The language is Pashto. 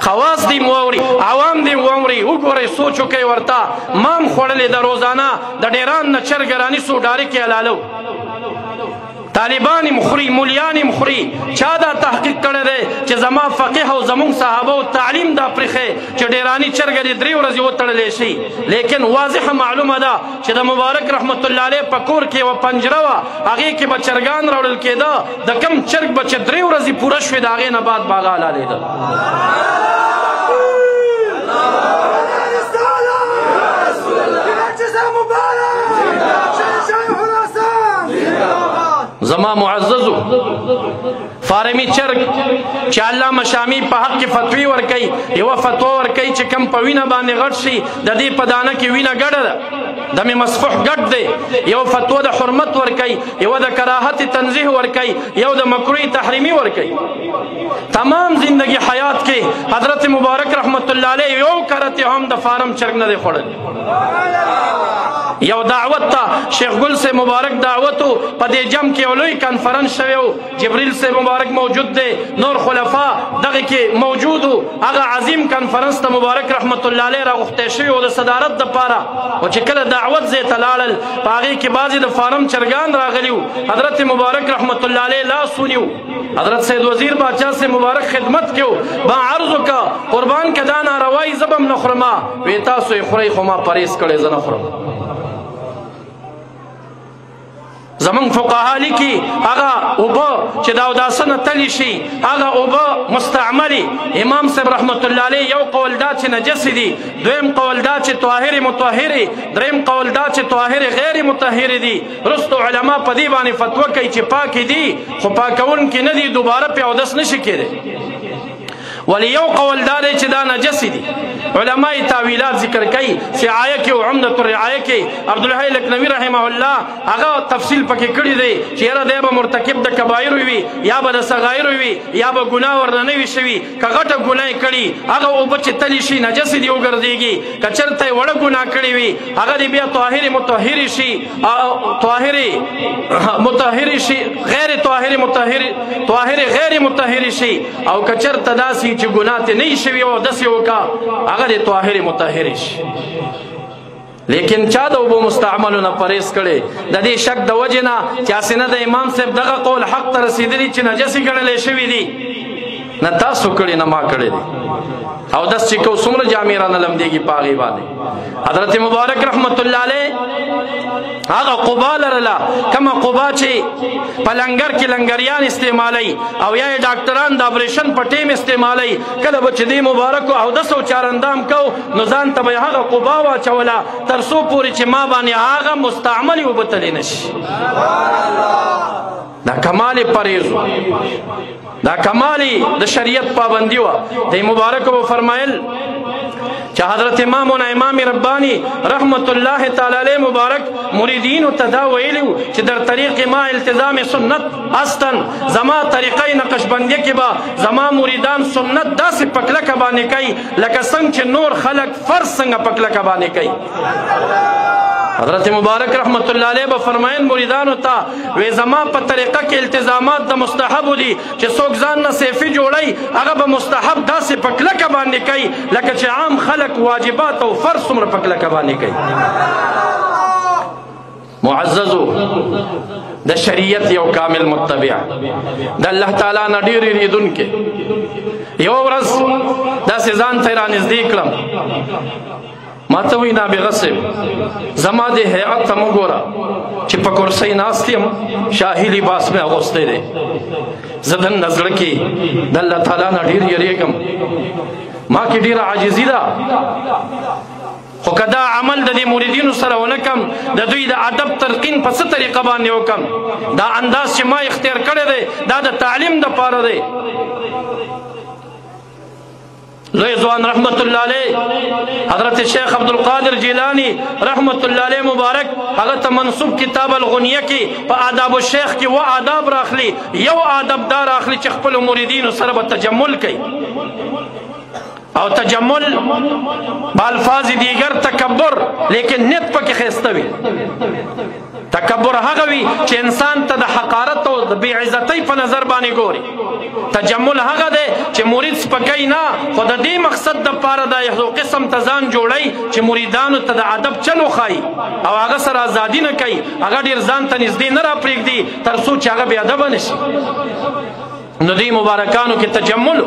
خواص دې واوري، عوام دې واوري. وګورئ سوچ وکئ ورته مام خوړلې د روزانه د ډیران نه چرګ رانیسو ډارې کې حلالو. طالبان مخری، مولیان مخری. چا دا تحقیق کړی دی چې زما فقیه او زمونږ صحابه تعلیم دا پرېښی چې ډیرانی چرګه دې 3 ورځې وتړلی شي. لیکن واضحه معلومه ده چې د مبارک رحمت الله علیه په کور کې یوه پنجره وه، هغې کې به چرګان راوړل کېده. د کم چرګ به چې 3 ورځې پوره شوې د هغې نه بعد به هغه حلالېده. زما معززو فارمی چرګ چې علامه شامی په حق کې فتوی ورکوي، یوه فتوا ورکوي چې کم په وینه باندې غټ شي د دې په دانه کې وینه ګډه ده، دم مسفوح ګډ دی. یو فتوا د حرمت ورکوي، یو د کراهت تنزیه ورکوي، یو د مکروه تحریمی ورکوي. تمام زندگی حیات کې حضرت مبارک رحمت الله علیه یو کرته هم د فارم چرګ نه دی خوړل. یو دعوت ته شیخ گل سے مبارک دعوتو په دې جم کې لوی کانفرنس شوی و، جبریل سے مبارک موجود دی، نور خلفا دغه کې موجود و. هغه عظیم کانفرنس ته مبارک رحمت الله علیه راغوښتی شوی و د صدارت دپاره. او چې کله دعوت ځای ته لاړل په هغې کې بعضې د فارم چرګان راغلي وو. حضرت مبارک رحمت الله علیه لاس ونیو، حضرت سید وزیر باچا سے مبارک خدمت کیو، با عرض وکړه قربان که دا ناروایی زه به هم نه خورمه. وی تاسو یې خورئ خو ما پرهیز کړی زه نه خورم. زمون فقها لیکي هغه اوبه چې د اوداسه نه تللی شي هغه اوبه مستعملي. امام صاحب رحمت الله علیه یو قول دا چې نجسې دي، دویم قول دا چې طاهرې مطهرې، دریم قول دا چې طاهرې غیر مطهرې دي. رستو علما په دې باندې فتوا کوي چې پاکې دي خو پاکونکي نه دي، دوباره پې اودس نشي کېدی. ولی یو قول دا دی چې دا نجسې دي. علماء تاویلات ذکر کوي، سعایه کې او عمدة الرعایه کې عبدالحی لکنوي رحمه الله هغه تفصیل پکې کړی دی چې یاره دی به مرتکب د کبایر وي یا به د صغایر وي یا به ګناه ورنه نه وي شوي. که غټه ګناه یې کړي هغه اوبه چې تللی شي نجسې دي وګرځېږي. که چېرته یې وړه ګناه کړې وي هغه دې بیا طاهرې مطهرې شي، طاهرې مطهرې شي، غیر طاهرې مطهرې، طاهرې غیر مطهرې شي. او که چېرته داسې چې ګناه ته نه وي شوي او داسې وکړه هغه دې طاهرې مطهرې شي. لیکن چا د اوبو مستعملو نه پرهیز کړی د دې شک د وجې نه چې اسنه د امام صاحب دغه قول حق ته رسېدلي چې نجسې ګڼلی شوي دي. نه تاسو کړي نه ما کړی دی. او داس چې کو څومره جامې رانه لمدېږي په هغې باندې. حضرت مبارک رحمت الله علیه هغه قبا لرله، کومه قبا چې په لنګر کې لنګریان استعمالوي او یا یې ډاکټران د اپریشن په ټیم استعمالوي. کله به چې دې مبارکو اودس او چارندام کو نو ځان ته به یې هغه قبا واچوله تر څو پورې چې ما باندې هغه مستعملې اوبه تللی نه شي. دا کمال پرهیز، دا کمال د شریعت پابندي وه. د مبارکو به فرمایل چې حضرت امامنا امام ربانی رحمت الله تعالی علیه مبارک مریدینو ته دا ویلي وو چې در طریق ما التزام سنت استن، زما طریقه نقشبندیه کې به زما مریدان سنت داسې پکلکه باندې کوي لکه څنګه چې نور خلک فرض څنګه پکلکه باندې کوي. حضرت مبارک رحمت الله علیه به فرمایل مریدانو ته وی زما په طریقه کې التزامات د مستحبو دي چې څوک ځان نه صیفي جوړوي هغه به مستحب داسې په کلکه باندې کوي لکه چې عام خلک واجبات او فرض څومره په کلکه باندې کوي. معززو د شریعت یو کامل متبع د الله تعالی نه ډېر یریدونکی. یوه ورځ داسې ځان ته یې رانږدې کړم، ما ته وایي نابغه صاحب زما دې هیئت ته مه ګوره چې په کرسۍ ناست یم، شاهي لباس مې اغوستی دی. زه دننه زړه کې د الله تعالی نه ډېر یریږم، ما کې ډېره عاجزي ده. خو که دا عمل د دې مریدینو سره ونه کم د دوی د ادب تلقین په څه طریقه باندې وکم، دا انداز چې ما اختیار کړی دی دا د تعلیم دپاره دی. لوی ځوان رحمت الله علیه حضرت شیخ عبدالقادر جیلانی رحمت الله علیه مبارک هغه ته منصوب کتاب الغنیه کې په آداب الشیخ کې و آداب راخلی. یو آداب دا راخلی چې خپلو مریدینو سره به تجمل کوي او تجمل با الفاظ دیگر تکبر لیکن نیت پکې ښایسته وي. تکبر هغه وي چې انسان ته د حقارت او د بې عزتۍ په نظر باندې ګوري. تجمل هغه دی چې مرید سپکوي نه، خو د دې مقصد دپاره د یو قسم ته ځان جوړوي چې مریدانو ته د ادب چل وښایي او هغه سره ازادي نه کوي، هغه ډېر ځان ته نږدې نه راپرېږدي تر څو چې هغه بې ادبه نه شي. نو دې مبارکانو کې تجمل